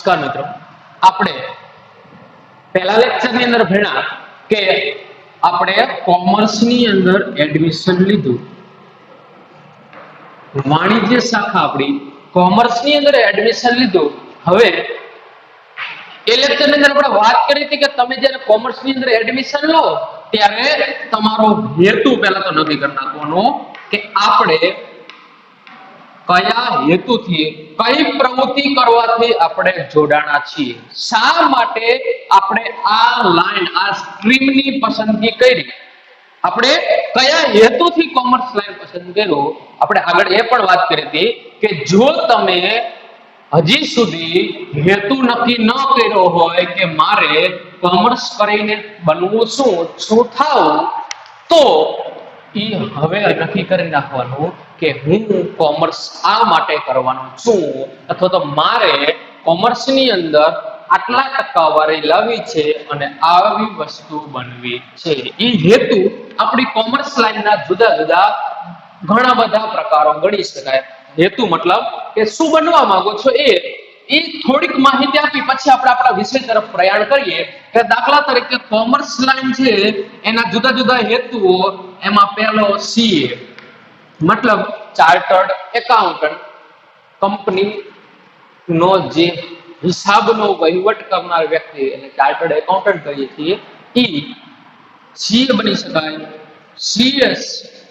નમસ્કાર મિત્રો, આપણે પહેલા લેક્ચરની અંદર ભણ્યા કે આપણે કોમર્સની અંદર એડમિશન લીધું, વાણિજ્ય શાખા આપણી કોમર્સની અંદર એડમિશન લીધું. હવે એ લેક્ચરની અંદર આપણે વાત કરી હતી કે તમે જ્યારે કોમર્સની અંદર એડમિશન લો ત્યારે તમારો હેતુ પહેલા તો નક્કી કરી નાખવાનો કે આપણે કયા હેતુથી કઈ પ્રવૃત્તિ કરવાથી આપણે જોડાણા છીએ, શા માટે આપણે આ લાઈન આ સ્ટ્રીમની પસંદગી કરી, આપણે કયા હેતુથી કોમર્સ લાઈન પસંદ કર્યો. આપણે આગળ એ પણ વાત કરી હતી કે જો તમે હજી સુધી હેતુ નક્કી ન કર્યો હોય કે મારે કોમર્સ કરીને બનવું શું થાવું, તો એ હવે નક્કી કરી નાખવાનું કે હું કોમર્સ આ માટે કરવાનો છું, અથવા તો મારે કોમર્સની અંદર આટલા ટકાવારી લાવવી છે અને આવી વસ્તુ બનવી છે. એ હેતુ આપણી કોમર્સ લાઈનના જુદા જુદા ઘણા બધા પ્રકારો ગણી શકાય. હેતુ મતલબ કે શું બનવા માંગો છો એ થોડીક માહિતી આપી પછી આપણે આપણા વિષય તરફ પ્રયાણ કરીએ. કે દાખલા તરીકે કોમર્સ લાઈન છે એના જુદા જુદા હેતુઓ, એમાં પહેલો સીએ મતલબ ચાર્ટર્ડ એકાઉન્ટન્ટ, કંપની નો જે હિસાબનો વહીવટ કરનાર વ્યક્તિ એટલે ચાર્ટર્ડ એકાઉન્ટન્ટ કહીએ છીએ, એ સીએ બની શકાય. સીએસ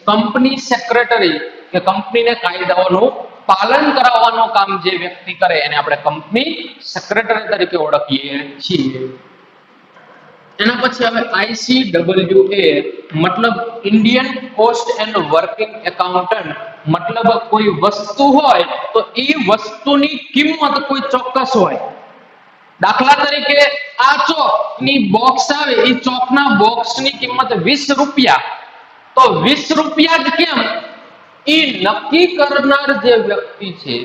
કંપની સેક્રેટરી કે કંપનીને કાયદાઓનું પાલન કરાવવાનું કામ જે વ્યક્તિ કરે એને આપણે કંપની સેક્રેટરી તરીકે ઓળખીએ છીએ. એના પછી હવે ICWA મતલબ Indian coast and working accountant, મતલબ કોઈ વસ્તુ હોય તો એ વસ્તુની કિંમત કોઈ ચોક્કસ હોય. દાખલા તરીકે આ ચોકની બોક્સ આવે, એ ચોકના બોક્સની કિંમત 20 રૂપિયા, તો 20 રૂપિયા જ કેમ, એ નક્કી કરનાર જે વ્યક્તિ છે,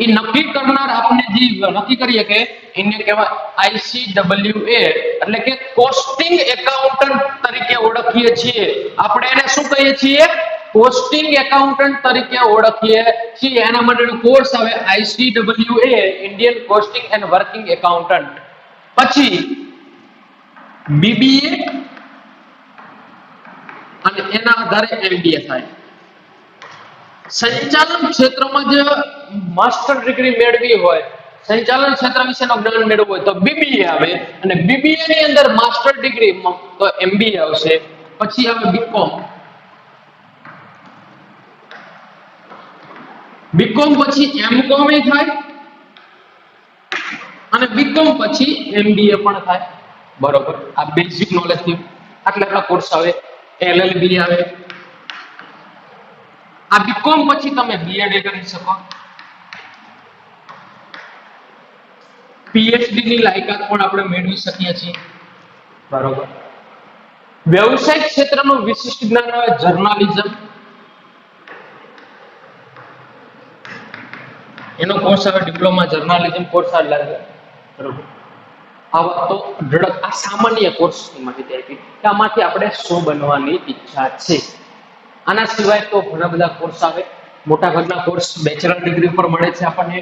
એ નક્કી કરનાર આપણે જે નક્કી કરીએ કે એને કહેવાય ICWA એટલે કે કોસ્ટિંગ એકાઉન્ટન્ટ તરીકે ઓળખીએ છીએ. આપણે એને શું કહીએ છીએ? કોસ્ટિંગ એકાઉન્ટન્ટ તરીકે ઓળખીએ છીએ. એના માટેનો કોર્સ આવે ICWA Indian costing and working accountant. પછી BBA અને એના આધારે MBA થાય. સંચાલન ક્ષેત્રમાં જે માસ્ટર ડિગ્રી મેળવી હોય, સંચાલન ક્ષેત્ર વિશેનો જ્ઞાન મેળવવું હોય તો BBA આવે, અને BBA ની અંદર માસ્ટર ડિગ્રી તો MBA આવશે. પછી આવે બીકોમ, બીકોમ પછી એમકોમ એ થાય, અને બીકોમ પછી MBA પણ થાય. બરોબર, આ બેઝિક નોલેજ થી આટલા કોર્સ આવે. LLB આવે. આ બીકોમ પછી તમે BEd કરી શકો. PhD ની લાયકાત પણ આપણે મેળવી શકીએ છીએ. બરોબર. વ્યવસાયિક ક્ષેત્રનું વિશિષ્ટ જ્ઞાન આવે જર્નાલિઝમ, એનો કોર્સ આવે ડિપ્લોમા જર્નાલિઝમ કોર્સ આવે. બરોબર. આવા તો ધડક આ સામાન્ય કોર્સની માહિતી આપી કે આમાંથી આપણે શું બનવાની ઈચ્છા છે. આના સિવાય તો ઘણા બધા કોર્સ આવે. મોટા ભાગના કોર્સ બેચલર ડિગ્રી પર મળે છે આપણને.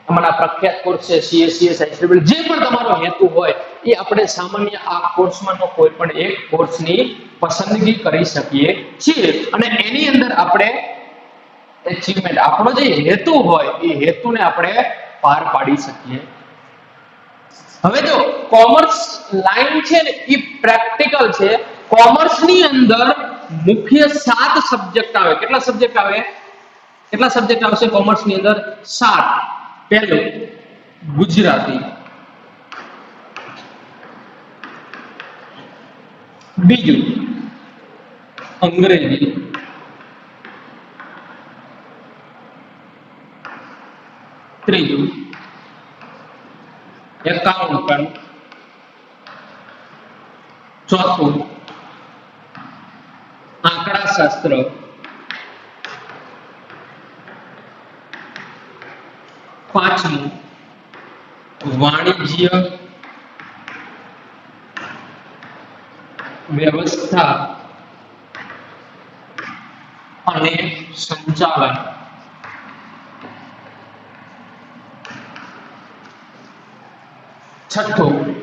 અમારા પ્રખ્યાત કોર્સ છે CSCS, ICWA. જે પણ તમારો હેતુ હોય એ આપણે સામાન્ય આ કોર્સમાંનો કોઈ પણ એક કોર્સની પસંદગી કરી શકીએ છીએ, અને એની અંદર આપણે એચીવમેન્ટ આપણો જે હેતુ હોય એ હેતુને આપણે પાર પાડી શકીએ. હવે જો કોમર્સ લાઈન છે ને એ પ્રેક્ટિકલ છે. કોમર્સની અંદર મુખ્ય 7 સબ્જેક્ટ આવે. કેટલા સબ્જેક્ટ આવે? કેટલા સબ્જેક્ટ આવશે કોમર્સની અંદર? 7. પહેલું ગુજરાતી, બીજું અંગ્રેજી, ત્રીજું એકાઉન્ટન્ટ, ચોથું આંકડાશાસ્ત્ર, પાંચમું વાણિજ્ય વ્યવસ્થા અને સંચાલન, છઠ્ઠું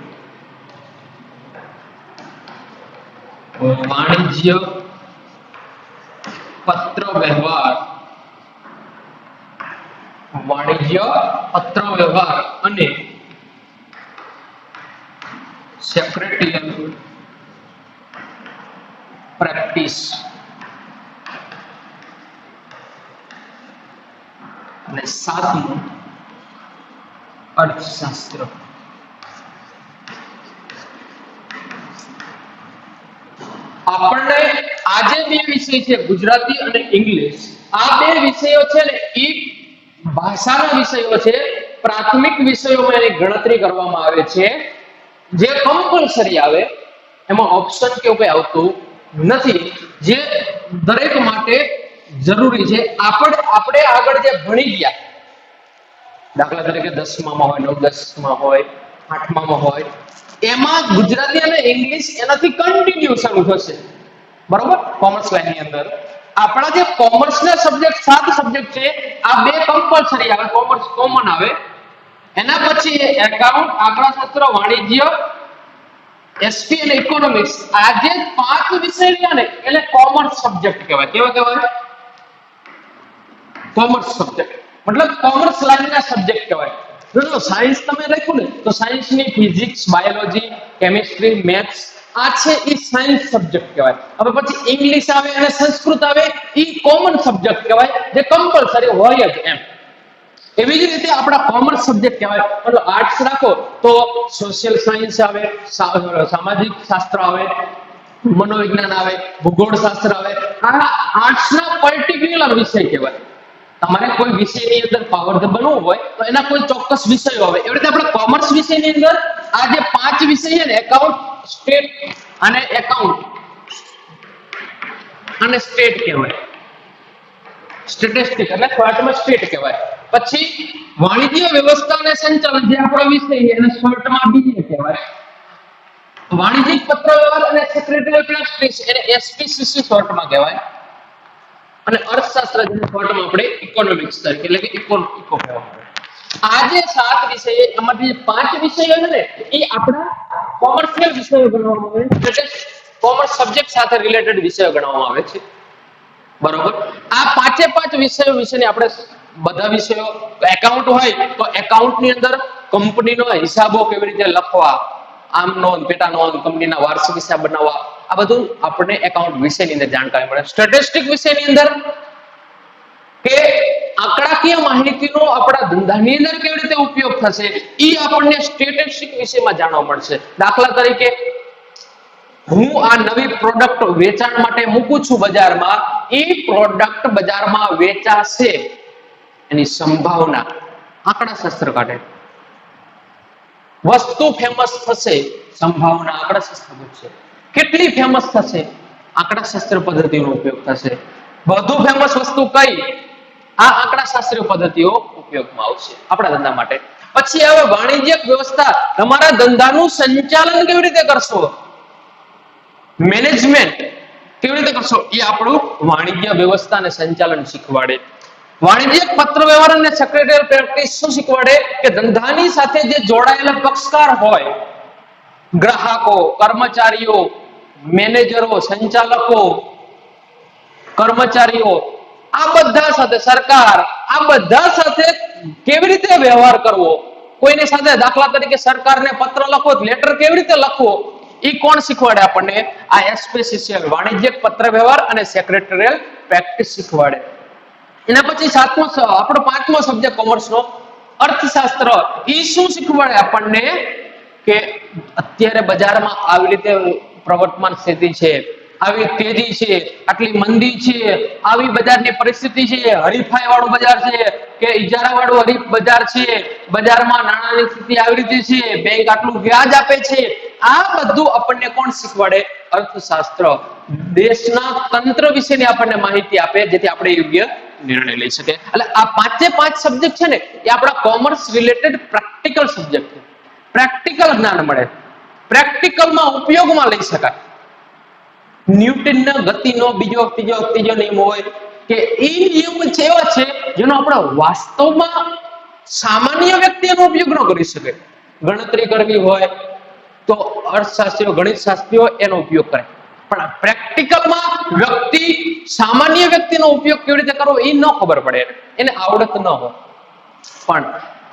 વાણિજ્ય પત્ર વ્યવહાર, વાણિજ્ય પત્ર વ્યવહાર અને સેક્રેટરીયલ પ્રેક્ટિસ અને સાતમું અર્થશાસ્ત્ર. આપણને આજે બે વિષય છે ગુજરાતી અને ઇંગ્લિશ, આ બે વિષયો છે ને એ ભાષાના વિષયો છે. પ્રાથમિક વિષયોમાં એની ગણતરી કરવામાં આવે છે, જે કમ્પલસરી આવે, એમાં ઓપ્શન કે એવું કઈ આવતું નથી, જે દરેક માટે જરૂરી છે. આપણે આગળ જે ભણી ગયા, દાખલા તરીકે 10માં હોય, 9-10માં હોય, 8માં હોય, એમાં ગુજરાતી અને ઇંગ્લિશ એનાથી કન્ટિન્યુ શરૂ થશે, બરોબર. કોમર્સ લાઈન ની અંદર આપણા જે કોમર્સ ના સબ્જેક્ટ 7 સબ્જેક્ટ છે, આ બે કમ્પલસરી આવે, કોમર્સ કોમન આવે. એના પછી એકાઉન્ટ, આંકડાશાસ્ત્ર, વાણિજ્ય, એસપી અને ઇકોનોમિક્સ, આ જે 5 વિષય રહ્યા ને એટલે કોમર્સ સબ્જેક્ટ કહેવાય. કેવા કહેવાય? કોમર્સ સબ્જેક્ટ, મતલબ કોમર્સ લાઈનના સબ્જેક્ટ કહેવાય. જો સાયન્સ તમે રાખ્યું ને તો સાયન્સ ની ફિઝિક્સ, બાયોલોજી, કેમિસ્ટ્રી, મેથ્સ આ છે એ સાયન્સ સબ્જેક્ટ કહેવાય. હવે પછી ઇંગ્લિશ આવે અને સંસ્કૃત આવે, એ કોમન સબ્જેક્ટ કહેવાય, જે કમ્પલસરી હોય જ એમ. એવી જ રીતે આપણા કોમર્સ સબ્જેક્ટ કહેવાય. મતલબ આર્ટ્સ રાખો તો સોશિયલ સાયન્સ આવે, સામાજિક શાસ્ત્ર આવે, મનોવિજ્ઞાન આવે, ભૂગોળ શાસ્ત્ર આવે. આ આર્ટ્સ ના પર્ટિક્યુલર વિષય કહેવાય. તમારે કોઈ વિષયની અંદર પાવરધર બનવું હોય તો એના કોઈ ચોક્કસ વિષયો આવે. એવી રીતે આપણે કોમર્સ વિષયની અંદર આ જે 5 વિષય છે ને, એકાઉન્ટ, સ્ટેટ અને એકાઉન્ટ અને સ્ટેટ કહેવાય. સ્ટેટિસ્ટિક એટલે શોર્ટમાં સ્ટેટ કહેવાય. પછી વાણિજ્ય વ્યવસ્થા અને સંચાલન, જે આપણો વિષય છે, એને શોર્ટમાં બીએ કહેવાય. વાણિજ્યિક પત્ર વ્યવહાર અને સેક્રેટરીયલ પ્રેક્ટિસ, એને એસપીસીસી શોર્ટમાં કહેવાય. અને અર્થશાસ્ત્ર, જેને શોર્ટમાં આપણે ઇકોનોમિક્સ તરીકે એટલે કે ઇકો કહેવામાં આવે. આ જે 7 વિષય, એમાંથી 5 વિષયો છે ને એ આપણા કોમર્શિયલ વિષયો ગણવામાં આવે, એટલે કોમર્સ સબ્જેક્ટ સાથે રિલેટેડ વિષયો ગણવામાં આવે છે, બરોબર. આ 5 વિષયો વિશેની આપણે બધા વિષયો, એકાઉન્ટ હોય તો એકાઉન્ટ ની અંદર કંપનીનો હિસાબો કેવી રીતે લખવા, આમ નોંધ, પેટા નોંધ, કંપનીના વાર્ષિક હિસાબ બનાવવા, આ બધું આપણને એકાઉન્ટ વિષયની અંદર જાણકારી મળે. સ્ટેટિસ્ટિક વિષયની અંદર કે આંકડાકીય માહિતીનો આપણા ધંધાની અંદર કેવી રીતે ઉપયોગ થશે, એ આપણને સ્ટેટિસ્ટિક વિષયમાં જાણવા મળશે. દાખલા તરીકે હું આ નવી પ્રોડક્ટ વેચાણ માટે મૂકું છું બજારમાં, એ પ્રોડક્ટ બજારમાં વેચાશે એની સંભાવના આંકડાશાસ્ત્ર કાઢે. વસ્તુ ફેમસ થશે, સંભાવના આંકડાશાસ્ત્ર પૂછશે. કેટલી ફેમસ થશે, આંકડાશાસ્ત્ર પદ્ધતિનો ઉપયોગ થશે. વધુ ફેમસ વસ્તુ કઈ, આ આંકડાશાસ્ત્રીય પદ્ધતિઓ ઉપયોગમાં આવશે આપણા ધંધા માટે. પછી હવે વાણિજ્યિક વ્યવસ્થા, તમારા ધંધાનું સંચાલન કેવી રીતે કરશો, મેનેજમેન્ટ કેવી રીતે કરશો, એ આપણું વાણિજ્ય વ્યવસ્થા અને સંચાલન શીખવાડે. વાણિજ્યિક પત્ર વ્યવહાર અને સેક્રેટરીયલ પ્રેક્ટિસ શું શીખવાડે કે ધંધાની સાથે જે જોડાયેલા પક્ષકાર હોય, ગ્રાહકો, કર્મચારીઓ, મેનેજરો, સંચાલકો, કર્મચારીઓ, આ બધા સાથે, સરકાર, આ બધા સાથે કેવી રીતે વ્યવહાર કરવો. કોઈની સાથે દાખલા તરીકે સરકારને પત્ર લખવો, લેટર કેવી રીતે લખવો, એ કોણ શીખવાડે આપણને? આ એસપીસીસીએલ, વાણિજ્યિક પત્ર વ્યવહાર અને સેક્રેટરીયલ પ્રેક્ટિસ શીખવાડે. એના પછી આપણો 5મો સબ્જેક્ટ કોમર્સનો અર્થશાસ્ત્ર, એ શું શીખવાડે આપણને કે અત્યારે બજારમાં આવી રીતે પ્રવર્તમાન સ્થિતિ છે, આવી તેજી છે, આટલી મંદી છે, આવી બજારની પરિસ્થિતિ છે, હરીફાઈ વાળું બજાર છે કે ઇજારા વાળું હરીફ બજાર છે, બજારમાં નાણાંની સ્થિતિ આવી રીતે છે, બેંક આટલું વ્યાજ આપે છે. આ બધું આપણને કોણ શીખવાડે? અર્થશાસ્ત્ર. દેશના તંત્ર વિશેની આપણને માહિતી આપે, જેથી આપણે યોગ્ય નિર્ણય લઈ શકે. એટલે આ 5 સબ્જેક્ટ છે ને એ આપણા કોમર્સ રિલેટેડ પ્રેક્ટિકલ સબ્જેક્ટ છે. પ્રેક્ટિકલ જ્ઞાન મળે, પ્રેક્ટિકલમાં ઉપયોગમાં લઈ શકાય. ન્યૂટનના ગતિનો ત્રીજો નિયમ હોય કે એ નિયમ એવા છે જેનો આપણે વાસ્તવમાં સામાન્ય વ્યક્તિ એનો ઉપયોગ ન કરી શકે. ગણતરી કરવી હોય તો અર્થશાસ્ત્રીઓ ગણિત શાસ્ત્રીઓ એનો ઉપયોગ કરે, પણ પ્રેક્ટિકલમાં વ્યક્તિ સામાન્ય વ્યક્તિનો ઉપયોગ કેવી રીતે કરવો એ ન ખબર પડે, એને આવડત ન હોય. પણ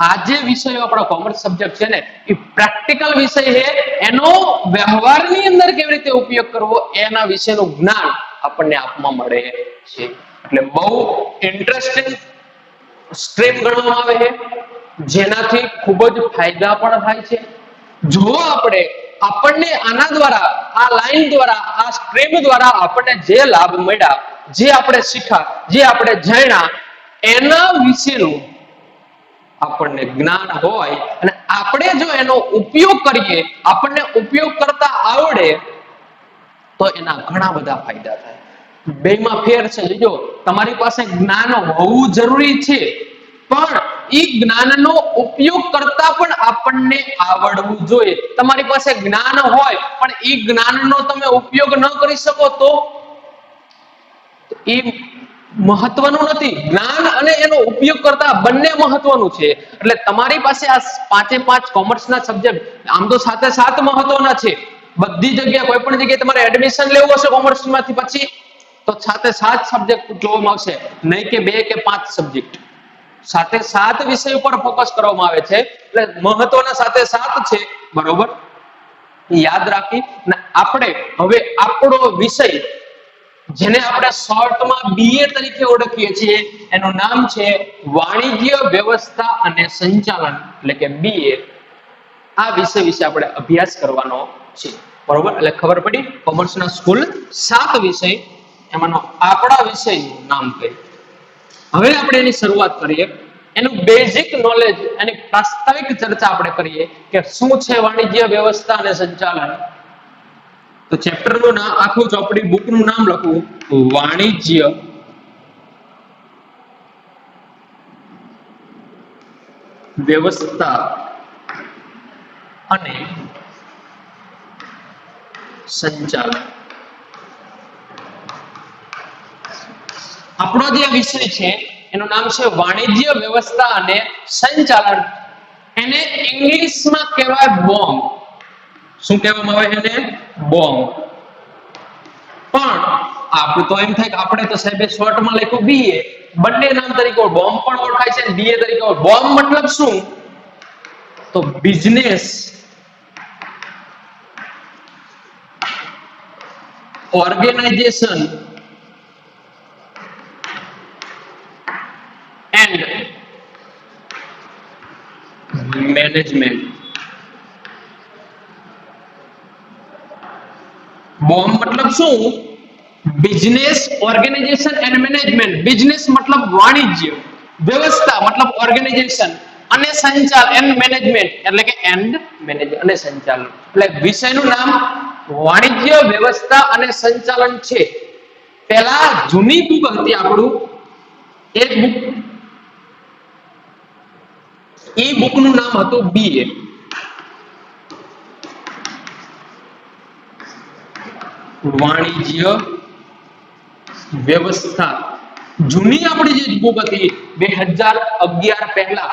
આ જે વિષયો આપણા કોમર્સ સબ્જેક્ટ છે ને એ પ્રેક્ટિકલ વિષય છે, એનો વ્યવહારની અંદર કેવી રીતે ઉપયોગ કરવો એના વિશેનું જ્ઞાન આપણને આપવામાં મળે છે. એટલે બહુ ઇન્ટરેસ્ટિંગ સ્ટ્રીમ ગણવામાં આવે છે, જેનાથી ખૂબ જ ફાયદા પણ થાય છે. જો આપણને આના દ્વારા, આ લાઈન દ્વારા, આ સ્ટ્રીમ દ્વારા આપણને જે લાભ મળ્યા, જે આપણે શીખ્યા, જે આપણે જાણ્યા, એના વિશેનું આપણને જ્ઞાન હોય અને આપણે જો એનો ઉપયોગ કરીએ, આપણને ઉપયોગ કરતા આવડે તો એના ઘણા બધા ફાયદા થાય. બેમાં ફેર છે. જો તમારી પાસે જ્ઞાન હોવું જરૂરી છે, પણ એ જ્ઞાનનો ઉપયોગ કરતા પણ આપણને આવડવું જોઈએ. તમારી પાસે જ્ઞાન હોય પણ એ જ્ઞાનનો તમે ઉપયોગ ન કરી શકો તો એ મહત્વનું નથી. જ્ઞાન અને એનો ઉપયોગ કરતા બંને મહત્વનું છે. એટલે તમારી પાસે આ 5 કોમર્સના સબ્જેક્ટ આમ તો 7 મહત્વના છે. બધી જગ્યાએ કોઈ પણ જગ્યાએ તમારે એડમિશન લેવું હશે કોમર્સમાંથી પછી તો 7 સબ્જેક્ટ જોવામાં આવશે, નહીં કે 2 કે 5 સબ્જેક્ટ. 7 વિષય ઉપર ફોકસ કરવામાં આવે છે. એટલે મહત્વના 7 છે, બરોબર? યાદ રાખી આપણે હવે આપણો વિષય જેને આપણે શોર્ટમાં BA તરીકે ઓળખીએ છીએ, એનું નામ છે વાણિજ્ય વ્યવસ્થા અને સંચાલન, એટલે કે BA. આ વિષય વિશે આપણે અભ્યાસ કરવાનો છે, બરોબર? એટલે ખબર પડી કોમર્સના સ્કૂલ 7 વિષય, એમાંનો આપણા વિષયનું નામ કઈ. હવે આપણે એની શરૂઆત કરીએ. એનું બેઝિક નોલેજ, એની પ્રાસ્તાવિક ચર્ચા આપણે કરીએ કે શું છે વાણિજ્ય વ્યવસ્થા અને સંચાલન. તો ચેપ્ટરનું નામ, આખું ચોપડી બુકનું નામ લખવું, વાણિજ્ય વ્યવસ્થા અને સંચાલન. આપણો જે વિષય છે એનું નામ છે વાણિજ્ય વ્યવસ્થા અને સંચાલન. એને ઇંગ્લિશમાં કહેવાય બોમ્બ. શું કહેવામાં આવે એને? બોમ્બ. પણ આપણે તો એમ થાય કે આપણે તો સાહેબ શોર્ટમાં લખ્યું BA, બંને નામ તરીકે બોમ્બ પણ ઓળખાય છે, BA તરીકે. બોમ્બ મતલબ શું? તો business organisation and management. BOM મતલબ શું? Business organisation and management. Business મતલબ વાણિજ્ય, વ્યવસ્થા મતલબ ઓર્ગેનાઇઝેશન, અને સંચાલન એન્ડ મેનેજમેન્ટ એટલે કે એન્ડ મેનેજ અને સંચાલન. એટલે વિષયનું નામ વાણિજ્ય વ્યવસ્થા અને સંચાલન છે. પહેલા જૂની બુક હતી આપણું, એક બુક, એ બુકનું નામ હતું BA. વાણિજ્ય વ્યવસ્થા. જૂની આપણી જે બુક હતી 2011 પહેલા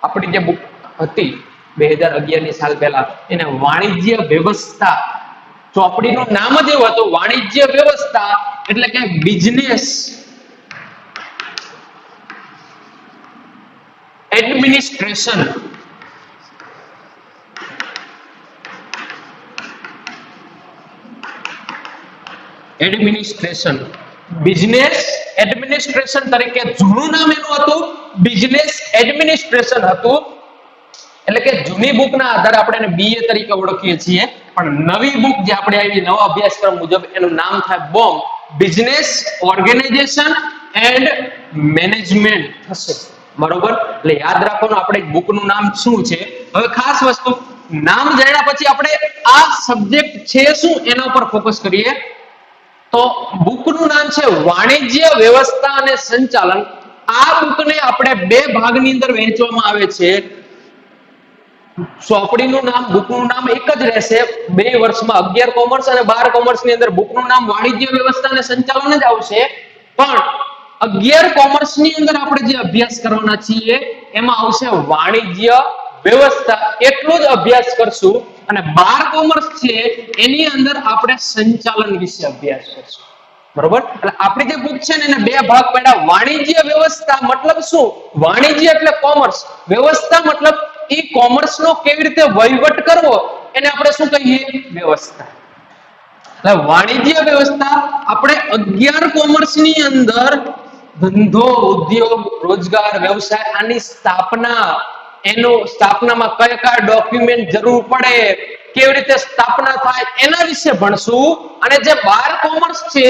આપણી જે બુક હતી 2011 ની સાલ પહેલા, એને વાણિજ્ય વ્યવસ્થા, ચોપડીનું નામ જ એવું હતું વાણિજ્ય વ્યવસ્થા, એટલે કે business administration. Administration, business administration તરીકે જૂનું નામ એનું હતું, બિઝનેસ એડમિનિસ્ટ્રેશન હતું. એટલે કે જૂની બુકના આધારે આપણે એને BA તરીકે ઓળખીએ છીએ, પણ નવી બુક જે આપણે આવી, નવા અભ્યાસક્રમ મુજબ એનું નામ થાય BOM, business organisation and management થશે, બરોબર? એટલે યાદ રાખવાનું આપણે બુકનું નામ શું છે. હવે ખાસ વસ્તુ, નામ જાણ્યા પછી આપણે આ સબ્જેક્ટ છે શું એના ઉપર ફોકસ કરીએ. તો બુકનું નામ છે વાણિજ્ય વ્યવસ્થા અને સંચાલન. આ બુકને આપણે 2 ભાગની અંદર વહેંચવામાં આવે છે. ચોપડીનું નામ, બુકનું નામ એક જ રહેશે. 2 વર્ષમાં 11 કોમર્સ અને 12 કોમર્સ ની અંદર બુકનું નામ વાણિજ્ય વ્યવસ્થા અને સંચાલન જ આવશે. પણ 11 કોમર્સ ની અંદર આપણે જે અભ્યાસ કરવાના છીએ એમાં આવશે વાણિજ્ય વ્યવસ્થા એટલો જ અભ્યાસ કરશું અને 12 કોમર્સ છે એની અંદર આપણે સંચાલન વિશે અભ્યાસ કરશું. બરોબર? એટલે આપણી જે બુક છે ને એને બે ભાગ પાડ્યા. વાણિજ્ય વ્યવસ્થા મતલબ શું? વાણિજ્ય એટલે કોમર્સ, વ્યવસ્થા મતલબ ઈ કોમર્સ નો કેવી રીતે વહીવટ કરવો એને આપણે શું કહીએ? વ્યવસ્થા. એટલે વાણિજ્ય વ્યવસ્થા આપણે 11 કોમર્સ ની અંદર ધંધો, ઉદ્યોગ, રોજગાર, વ્યવસાય આની સ્થાપના, એનો સ્થાપનામાં કયા કયા ડોક્યુમેન્ટ જરૂર પડે, કેવી રીતે સ્થાપના થાય એના વિશે ભણશું. અને જે 12 કોમર્સ છે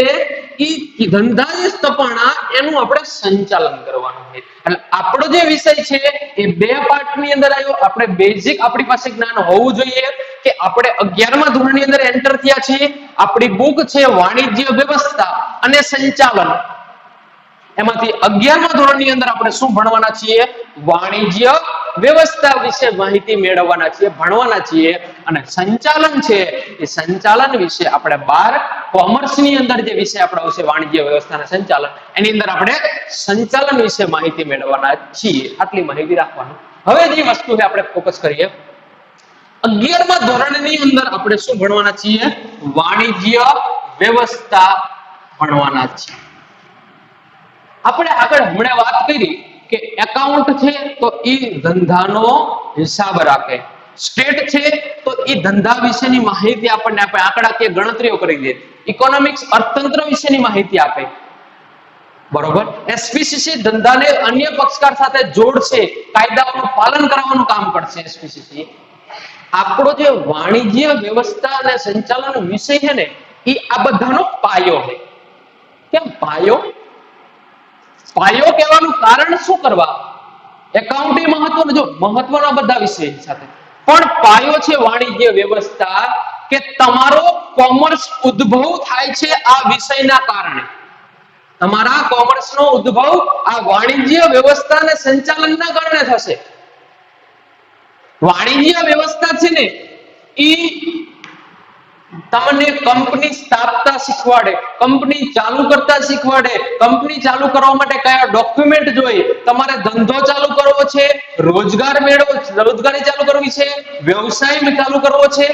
ઈ ધંધાની સ્થાપના એનું આપણે સંચાલન કરવાનું છે. એટલે આપણો જે વિષય છે એ બે પાર્ટની અંદર આવ્યો. આપણે બેઝિક આપણી પાસે જ્ઞાન હોવું જોઈએ કે આપણે 11મા ધોરણની અંદર એન્ટર થયા છીએ. આપણી બુક છે વાણિજ્ય વ્યવસ્થા અને સંચાલન. એમાંથી 11મા ધોરણની અંદર આપણે શું ભણવાના છીએ? વાણિજ્ય વ્યવસ્થા વિશે માહિતી મેળવવાના છીએ, ભણવાના છીએ. અને સંચાલન છે એ સંચાલન વિશે આપણે 12 કોમર્સની અંદર જે વિષય આપણો આવશે વાણિજ્ય વ્યવસ્થા અને સંચાલન, એની અંદર આપણે સંચાલન વિશે માહિતી મેળવવાના છીએ. આટલી માહિતી રાખવાનું. હવે જે વસ્તુ છે આપણે ફોકસ કરીએ. 11મા ધોરણની અંદર આપણે શું ભણવાના છીએ? વાણિજ્ય વ્યવસ્થા ભણવાના છીએ. આપણે આગળ હમણાં વાત કરી કે એકાઉન્ટ છે તો ઈ ધંધાનો હિસાબ રાખે, સ્ટેટ છે તો ઈ ધંધા વિશેની માહિતી આપણને આપે, આંકડાકીય ગણતરીઓ કરી દે, ઇકોનોમિક્સ અર્થતંત્ર વિશેની માહિતી આપે. બરોબર? એસપીસીસી ધંધાને અન્ય પક્ષકાર સાથે જોડશે, કાયદાઓનું પાલન કરવાનું કામ કરશે એસપીસીસી. આપણો જે વાણિજ્ય વ્યવસ્થા અને સંચાલન વિષય છે ને એ આ બધાનો પાયો છે. કેમ પાયો? પાયો કહેવાનું કારણ શું કરવા? એકાઉન્ટ એ મહત્વનો, જો મહત્વના બધા વિષય સાથે, પણ પાયો છે વાણિજ્ય વ્યવસ્થા કે તમારો કોમર્સ ઉદ્ભવ થાય છે આ વિષયના કારણે. તમારા કોમર્સનો ઉદ્ભવ આ વાણિજ્ય વ્યવસ્થા અને સંચાલનના કારણે થશે. વાણિજ્ય વ્યવસ્થા છે ને ઈ તમને કંપની સ્થાપતા શીખવાડે, કંપની ચાલુ કરતા શીખવાડે, કંપની ચાલુ કરવા માટે કયા ડોક્યુમેન્ટ જોઈએ, તમારે ધંધો ચાલુ કરવો છે, રોજગાર મેળવો, રોજગારી ચાલુ કરવી છે, વ્યવસાય ચાલુ કરવો છે,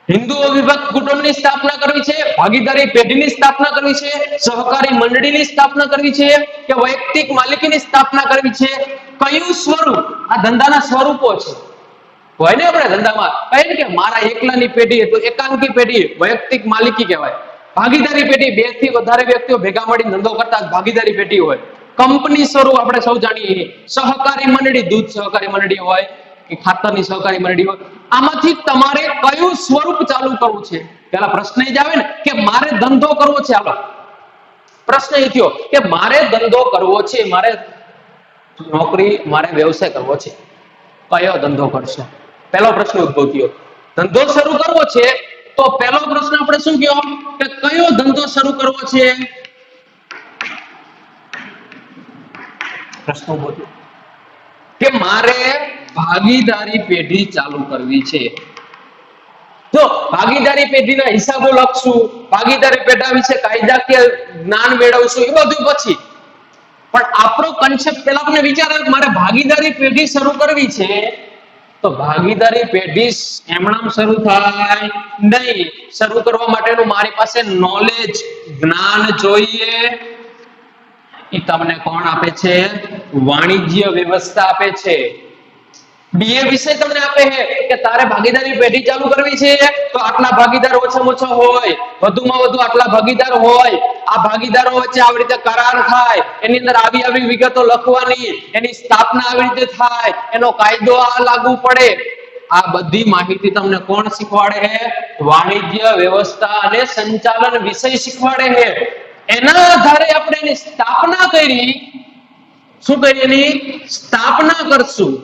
હિન્દુ વિભક્ત કુટુંબની સ્થાપના કરવી છે, ભાગીદારી પેઢીની સ્થાપના કરવી છે, સહકારી મંડળીની સ્થાપના કરવી છે કે વૈયક્તિક માલિકીની સ્થાપના કરવી છે, કયું સ્વરૂપ? આ ધંધાના સ્વરૂપો છે. હોય ને આપણે ધંધામાં કહે ને કે મારા એકલાની પેઢી તો એકાંકી પેઢી વૈયક્તિક માલિકી કહેવાય. ભાગીદારી પેઢી, બે થી વધારે વ્યક્તિઓ ભેગા મળીને ધંધો કરતા ભાગીદારી પેઢી હોય. કંપની સ્વરૂપ આપણે સૌ જાણીએ. સહકારી મંડળી, દૂધ સહકારી મંડળી હોય કે ખાતરની સહકારી મંડળી હોય. આમાંથી તમારે કયું સ્વરૂપ ચાલુ કરવું છે? પેલા પ્રશ્ન એ જ આવે ને કે મારે ધંધો કરવો છે. હાલો પ્રશ્ન એ થયો કે મારે ધંધો કરવો છે, મારે નોકરી, મારે વ્યવસાય કરવો છે, કયો ધંધો કરશો? પહેલો પ્રશ્ન ઉદ્ભવ થયો. ધંધો શરૂ કરવો છે તો પહેલો પ્રશ્ન આપણે શું કયો કે કયો ધંધો શરૂ કરવો છે? પ્રશ્ન ઉદ્ભવ થયો કે મારે ભાગીદારી પેઢી ચાલુ કરવી છે. જો ભાગીદારી પેઢીના હિસાબો લખશું, ભાગીદારી પેઢા વિશે કાયદાકીય જ્ઞાન મેળવશું, એ બધું પછી. પણ આપણો કન્સેપ્ટ પહેલા આપણે વિચાર આવ્યો મારે ભાગીદારી પેઢી શરૂ કરવી છે તો ભાગીદારી પેઢી એમણામ શરૂ થાય નહીં. શરૂ કરવા માટેનું મારી પાસે નોલેજ, જ્ઞાન જોઈએ. એ તમને કોણ આપે છે? વાણિજ્ય વ્યવસ્થા આપે છે. બીએ વિષય તમને આપે છે કે તારે ભાગીદારી પેઢી ચાલુ કરવી છે તો આટલા ભાગીદાર ઓછામાં ઓછા હોય, વધુમાં વધુ આટલા ભાગીદાર હોય, આ ભાગીદારો વચ્ચે આવી રીતે કરાર થાય, એની અંદર આવી આવી વિગતો લખવાની, એની સ્થાપના આવી રીતે થાય, એનો કાયદો આ લાગુ પડે. આ બધી માહિતી તમને કોણ શીખવાડે છે? વાણિજ્ય વ્યવસ્થા અને સંચાલન વિષય શીખવાડે છે. એના આધારે આપણે એની સ્થાપના કરી. શું કરી? એની સ્થાપના કરશું.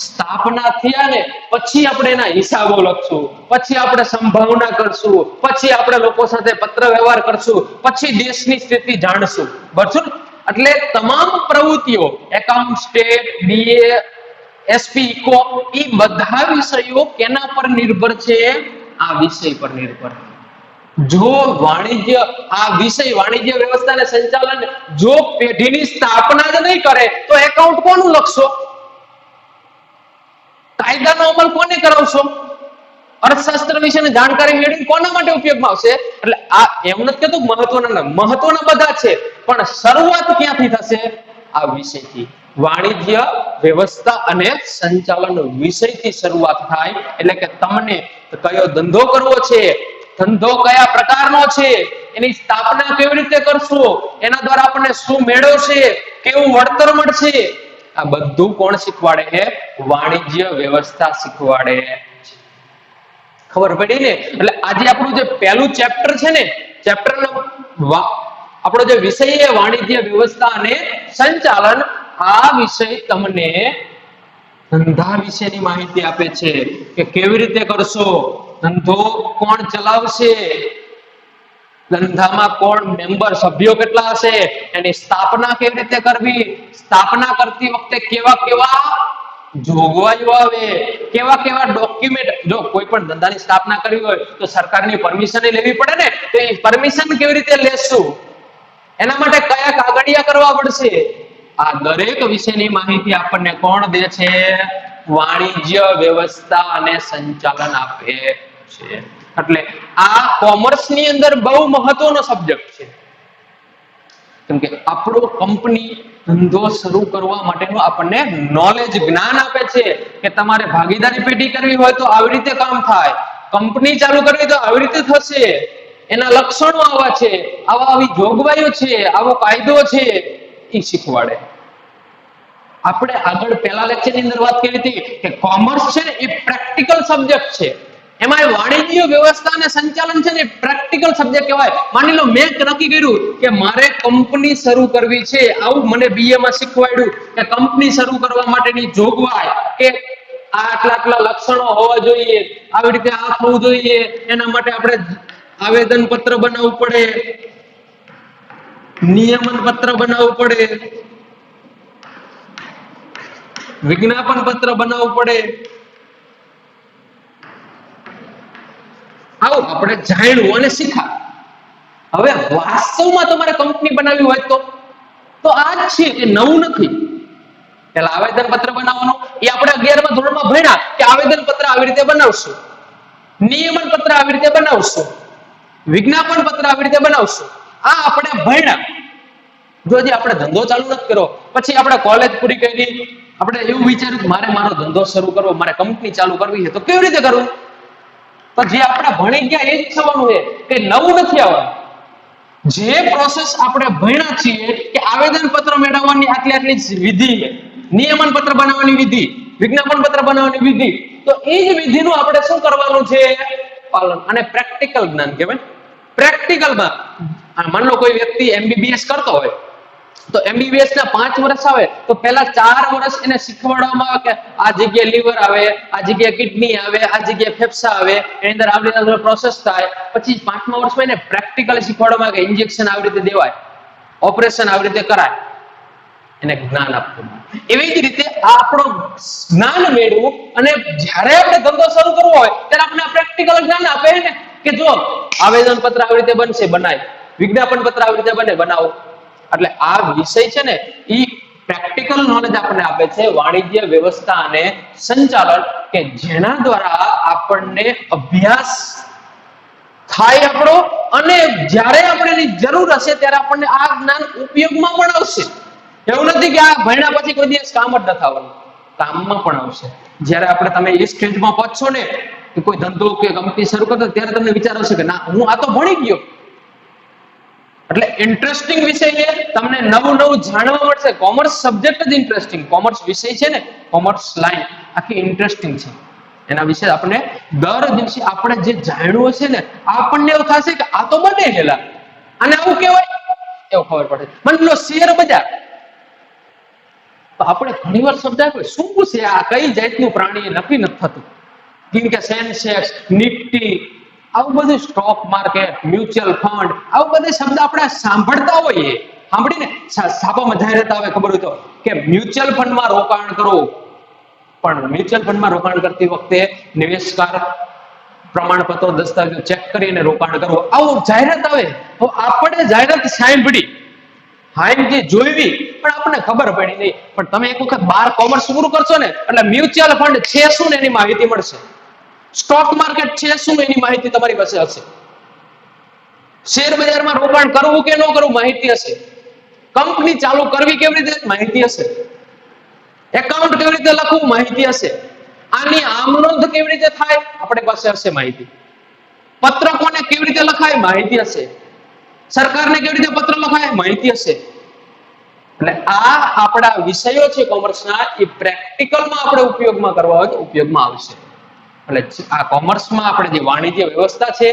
સ્થાપના થયા ને પછી આપણે એના હિસાબો લખશું, પછી આપણે સંભાવના કરશું, પછી આપણે લોકો સાથે પત્ર વ્યવહાર કરશું, પછી દેશની સ્થિતિ જાણશું. બરાબર? એટલે તમામ પ્રવૃત્તિઓ account, state, BA, SP, eco એ બધા વિષયો કેના પર નિર્ભર છે? આ વિષય પર નિર્ભર. જો વાણિજ્ય આ વિષય વાણિજ્ય વ્યવસ્થા અને સંચાલન જો પેઢીની સ્થાપના જ નહીં કરે તો એકાઉન્ટ કોનું લખશો? કાયદાનો અમલ કોને કરાવશો? અર્થશાસ્ત્ર વિશેની જાણકારી મેળવી કોના માટે ઉપયોગમાં આવશે? એટલે આ એમ નથી કહેતું મહત્વના બધા છે, પણ શરૂઆત ક્યાંથી થશે? આ વિષયથી. વાણિજ્ય વ્યવસ્થા અને સંચાલન વિષયથી શરૂઆત થાય. એટલે કે તમને કયો ધંધો કરવો છે, ધંધો કયા પ્રકારનો છે, એની સ્થાપના કેવી રીતે કરશો, એના દ્વારા આપણને શું મેળવશે, કેવું વળતર મળશે, આ બધું કોણ શીખવાડે છે? વાણિજ્ય વ્યવસ્થા શીખવાડે. ખબર પડી ને? એટલે આજે આપણું જે પહેલું ચેપ્ટર છે ને, ચેપ્ટરનો આપણો જે વિષય છે વાણિજ્ય વ્યવસ્થા અને સંચાલન, આ વિષય તમને ધંધા વિશેની માહિતી આપે છે કે કેવી રીતે કરશો, ધંધો કોણ ચલાવશે, ધંધામાં કોણ મેમ્બર સભ્યો કેટલા હશે, એની સ્થાપના કેવી રીતે કરવી, સ્થાપના કરતી વખતે કેવા કેવા જોગવાઈઓ આવે, કેવા કેવા ડોક્યુમેન્ટ, જો કોઈ પણ ધંધાની સ્થાપના કરવી હોય તો સરકારની પરમિશન લેવી પડે ને, તો એ પરમિશન કેવી રીતે લેશું, એના માટે કયા કાગળિયા કરવા પડશે, આ દરેક વિષયની માહિતી આપણને કોણ દે છે? વાણિજ્ય વ્યવસ્થા અને સંચાલન આપે છે. એટલે આ કોમર્સની અંદર બહુ મહત્વનો સબ્જેક્ટ છે, કેમ કે આપણો કંપની ધંધો શરૂ કરવા માટેનું આપણને નોલેજ, જ્ઞાન આપે છે કે તમારે ભાગીદારી પેઢી કરવી હોય તો આવી રીતે કામ થાય, કંપની ચાલુ કરવી તો આવી રીતે થશે, એના લક્ષણો આવા છે, આવી જોગવાઈઓ છે, આવો કાયદો છે, એ શીખવાડે. આપણે આગળ પહેલા લેક્ચરની અંદર વાત કરી હતી કે કોમર્સ છે ને એ પ્રેક્ટિકલ સબ્જેક્ટ છે. એમાં વાણિજ્ય વ્યવસ્થા અને સંચાલન છે ને પ્રેક્ટિકલ સબ્જેક્ટ કહેવાય. માની લો મેં નક્કી કર્યું કે મારે કંપની શરૂ કરવી છે, આવું મને બીએ માં શીખવાડ્યું કે કંપની શરૂ કરવા માટેની જોગવાઈ કે આટલા આટલા લક્ષણો હોવા જોઈએ, આવી રીતે આ થવું જોઈએ, એના માટે આપણે આવેદન પત્ર બનાવવું પડે, નિયમન પત્ર બનાવવું પડે, વિજ્ઞાપન પત્ર બનાવવું પડે, આવું આપણે જાણ્યું અને શીખા. હવે વાસ્તવમાં તમારે કંપની બનાવવી હોય તો આ જ છે, એ નવું નથી. પેલા આવેદન પત્ર બનાવવાનું એ આપણે 11મા ધોરણમાં ભણ્યા કે આવેદન પત્ર આવી રીતે બનાવશું, નિયમન પત્ર આવી રીતે બનાવશું, વિજ્ઞાપન પત્ર આવી રીતે બનાવશું, આ આપણે ભણ્યા. જો હજી આપણે ધંધો ચાલુ નથી કર્યો, પછી આપણે કોલેજ પૂરી કરી, આપણે એવું વિચાર્યું કે મારે મારો ધંધો શરૂ કરવો, મારે કંપની ચાલુ કરવી છે, તો કેવી રીતે કરવું? તો જે આપણે ભણી ગયા એ જ થવાનું છે, કે નવું નથી આવવાનું. જે પ્રોસેસ આપણે ભણ્યા છીએ કે આવેદન પત્ર મેળવવાની આટલી આટલી વિધિ, નિયમન પત્ર બનાવવાની વિધિ, વિજ્ઞાપન પત્ર બનાવવાની વિધિ, તો એ જ વિધિનું આપણે શું કરવાનું છે? પાલન. અને પ્રેક્ટિકલ જ્ઞાન કહેવાય. પ્રેક્ટિકલમાં માન લો કોઈ વ્યક્તિ એમબીબીએસ કરતો હોય તો એમબીબીએસ ના 5 વર્ષ આવે તો પહેલા 4 વર્ષ એને શીખવાડવામાં આવે કે આ જગ્યાએ લીવર આવે, આ જગ્યાએ કિડની આવે, આ જગ્યાએ ફેફસા આવે, એની અંદર આવી રીતે પ્રોસેસ થાય. પછી 5મા વર્ષમાં એને પ્રેક્ટિકલી શીખવાડવામાં આવે કે ઇન્જેક્શન આવી રીતે દેવાય, ઓપરેશન આવી રીતે કરાય, એને જ્ઞાન આપવું. એવી જ રીતે આપણો જ્ઞાન મેળવું, અને જ્યારે આપણે ધંધો શરૂ કરવો હોય ત્યારે આપણે પ્રેક્ટિકલ જ્ઞાન આપે ને કે જો આવેદન પત્ર આવી રીતે બનશે, બનાય, વિજ્ઞાપન પત્ર આવી રીતે બને, બનાવો. એટલે આ વિષય છે ને એ પ્રેક્ટિકલ નોલેજ આપણને આપે છે, વાણિજ્ય વ્યવસ્થા અને સંચાલન, કે જેના દ્વારા આપણને અભ્યાસ થાય આપણો, અને જ્યારે આપણે એની જરૂર હશે ત્યારે આપણને આ જ્ઞાન ઉપયોગમાં પણ આવશે. એવું નથી કે આ ભણ્યા પછી કોઈ દિવસ કામ જ ન થવાનું, કામમાં પણ આવશે. જ્યારે આપણે તમે એ સ્ટેજમાં પહોંચશો ને કે કોઈ ધંધો કે કંપની શરૂ કરતો, ત્યારે તમને વિચાર આવશે કે ના, હું આ તો ભણી ગયો. એટલે ઇન્ટરેસ્ટિંગ વિષય છે, તમને નવું નવું જાણવા મળશે. કોમર્સ સબ્જેક્ટ જ ઇન્ટરેસ્ટિંગ, કોમર્સ વિષય છે ને, કોમર્સ લાઈન આખી ઇન્ટરેસ્ટિંગ છે. એના વિશે આપણે દર દિવસે આપણે જે જાણવું હશે ને, આપણને એવું થશે કે આ તો બને ગયેલા, અને આવું કહેવાય, એવું ખબર પડે. માની લો શેર બજાર, તો આપણે ઘણીવાર સમજાય શું છે આ, કઈ જાતનું પ્રાણી, નક્કી નથી થતું. કેમ કે સેન્સેક્સ, નિફ્ટી, આવું બધું, સ્ટોક માર્કેટ, મ્યુચ્યુઅલ ફંડ, આવું બધે શબ્દ આપણે સાંભળતા હોઈએ, સાંભળીને છાપામાં જાહેરાત આવે ખબર હોય તો કે મ્યુચ્યુઅલ ફંડમાં રોકાણ કરો, પણ મ્યુચ્યુઅલ ફંડમાં રોકાણ કરતી વખતે નિવેશકાર પ્રમાણપત્રો, દસ્તાવેજો ચેક કરીને રોકાણ કરવું, આવું જાહેરાત આવે. તો આપણે જાહેરાત સાંભળી, હાઈ જે જોઈવી, પણ આપણને ખબર પડી નહીં. પણ તમે એક વખત 12 કોમર્સ પૂરું કરશો ને એટલે મ્યુચ્યુઅલ ફંડ છે શું ને એની માહિતી મળશે, સ્ટોક માર્કેટ છે શું એની માહિતી તમારી પાસે હશે, શેર બજારમાં રોકાણ કરવું કે ન કરવું માહિતી હશે, કંપની ચાલુ કરવી કેવી રીતે માહિતી હશે, એકાઉન્ટ કેવી રીતે લખવું માહિતી હશે, આની આમનોંધ કેવી રીતે થાય આપણી પાસે હશે માહિતી, પત્રકોને કેવી રીતે લખાય માહિતી હશે, સરકારને કેવી રીતે પત્ર લખાય માહિતી હશે. એટલે આ આપણા વિષયો છે કોમર્સના, એ પ્રેક્ટિકલમાં આપણે ઉપયોગમાં કરવા હોય તો ઉપયોગમાં આવશે. એટલે આ કોમર્સમાં આપણે જે વાણિજ્ય વ્યવસ્થા છે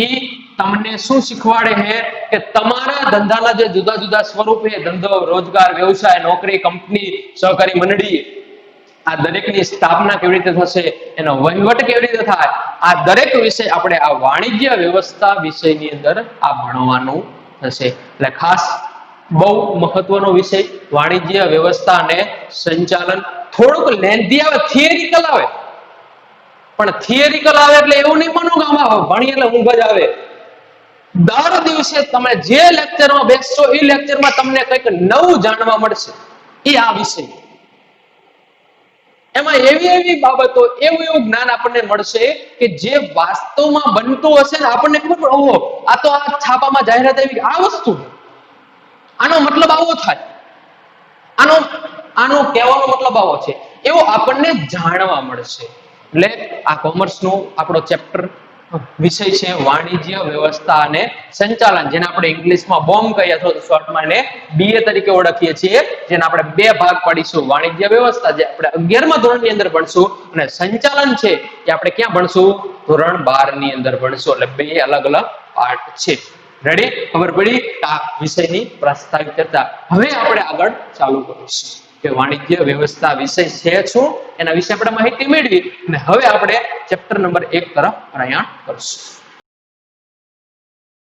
એ તમને શું શીખવાડે છે કે તમારા ધંધાના જે જુદા જુદા સ્વરૂપ છે, ધંધો, રોજગાર, વ્યવસાય, નોકરી, કંપની, સહકારી મંડળી, આ દરેકની સ્થાપના કેવી રીતે થશે, એનો વહીવટ કેવી રીતે થાય, આ દરેક વિષય આપણે આ વાણિજ્ય વ્યવસ્થા વિષયની અંદર આ ભણવાનું થશે. એટલે ખાસ બહુ મહત્વનો વિષય વાણિજ્ય વ્યવસ્થા અને સંચાલન. થોડુંક લેન્ધી આવે, થિયરિકલ આવે, પણ થિયરિકલ આવે એટલે એવું નહીં માનો કે આમાં ભણી એટલે ઊંઘ જ આવે. દર દિવસે તમે જે લેક્ચરમાં બેસશો એ લેક્ચરમાં તમને કંઈક નવું જાણવા મળશે. એ આ વિષય એમાં એવી એવી બાબતો, એવું એવું જ્ઞાન આપણને મળશે કે જે વાસ્તવમાં બનતું હશે ને આપણને ખબર પડે, ઓહો આ તો આ છાપામાં જાહેરાત આવી, આ વસ્તુ આનો મતલબ આવો થાય, આનો કહેવાનો મતલબ આવો છે, એવું આપણને જાણવા મળશે. એટલે આ કોમર્સનો આપણો ચેપ્ટર વિષય છે વાણિજ્ય વ્યવસ્થા અને સંચાલન, જેને આપણે ઇંગ્લિશમાં બોમ્બ કહીએ અથવા શોર્ટમાં એને BA તરીકે ઓળખીએ છીએ, જેને આપણે બે ભાગ પાડીશું. વાણિજ્ય વ્યવસ્થા જે આપણે 11મા ધોરણની અંદર ભણશું, અને સંચાલન છે એ આપણે ક્યાં ભણશું, ધોરણ 12 ની અંદર ભણશું. એટલે બે અલગ અલગ પાર્ટ છે. રેડી? ખબર પડી આ વિષયની પ્રાસ્તાવિક ચર્ચા. હવે આપણે આગળ ચાલુ કરીશું કે વાણિજ્ય વ્યવસ્થા વિષય છે શું, એના વિશે આપણે માહિતી મેળવી અને હવે આપણે ચેપ્ટર નંબર 1 તરફ પ્રયાણ કરશું.